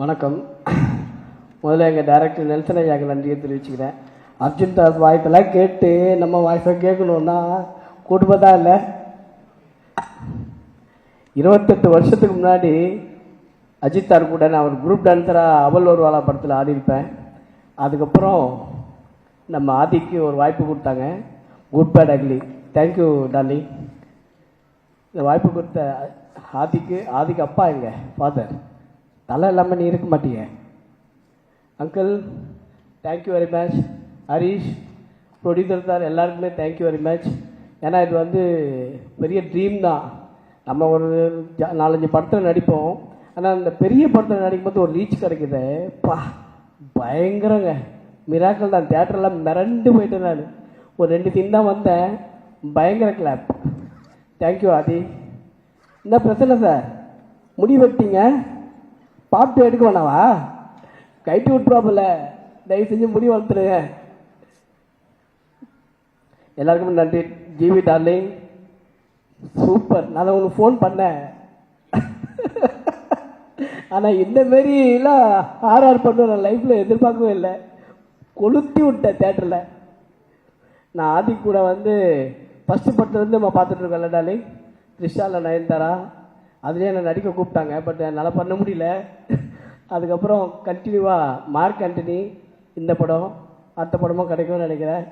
வணக்கம். முதல்ல எங்கள் டைரக்டர் நெல்சன் ஐயாவுக்கு நன்றியை தெரிவிச்சுக்கிறேன். அர்ஜுன் தாஸ் வாய்ப்பெல்லாம் கேட்டு நம்ம வாய்ஸை கேட்கணுன்னா குடும்பம் இல்லை. 28 வருஷத்துக்கு முன்னாடி அஜித் சார் கூட நான் ஒரு குரூப் டான்ஸராக அவள் ஒரு வாழா படத்தில் ஆடிருப்பேன். அதுக்கப்புறம் நம்ம ஆதிக்கு ஒரு வாய்ப்பு கொடுத்தாங்க, good bad ugly. Thank you darling. இந்த வாய்ப்பு கொடுத்த ஆதிக்கு அப்பா எங்க ஃபாதர், தலை இல்லாமல் நீ இருக்க மாட்டீங்க uncle. Thank you very much. Harish producer sir எல்லாருக்குமே தேங்க்யூ வெரி மச். ஏன்னா இது வந்து பெரிய ட்ரீம் தான். நம்ம ஒரு 4-5 படத்தில் நடிப்போம், ஆனால் அந்த பெரிய படத்தில் நடிக்கும்போது ஒரு ரீச் கிடைக்குது. பா பயங்கரங்க, மிராக்கள் தான். தியேட்டர்லாம் மிரண்டு போயிட்டேன் நான். ஒரு 2 சீன் தான் வந்தேன், பயங்கர கிளாப். தேங்க்யூ ஆதி. என்ன பிரச்சனை சார், முடி வெட்டிங்க, பாட்டு எடுக்க வேணாவா? கைட்டு விட்டுருவாப்பில்ல, தயவு செஞ்சு முடி வளர்த்துருங்க. எல்லாருக்குமே நன்றி. GV darling super. நான் உங்களுக்கு ஃபோன் பண்ணேன், ஆனால் இந்த மாரிலாம் ஆர்ஆர் பண்ண நான் லைஃப்பில் எதிர்பார்க்கவே இல்லை. கொளுத்தி விட்டேன் தேட்டரில். நான் ஆதி கூட வந்து ஃபஸ்ட்டு படத்துலேருந்து நம்ம பார்த்துட்ருக்கோம்ல டார்லிங், த்ரிஷாவில் நயன்தாரா, அதுலேயே என்னை நடிக்க கூப்பிட்டாங்க. பட் என்னால் பண்ண முடியல. அதுக்கப்புறம் கண்டினியூவாக மார்க் ஆண்டனி, இந்த படம் அடுத்த படமும் கிடைக்கும்னு நினைக்கிறேன்.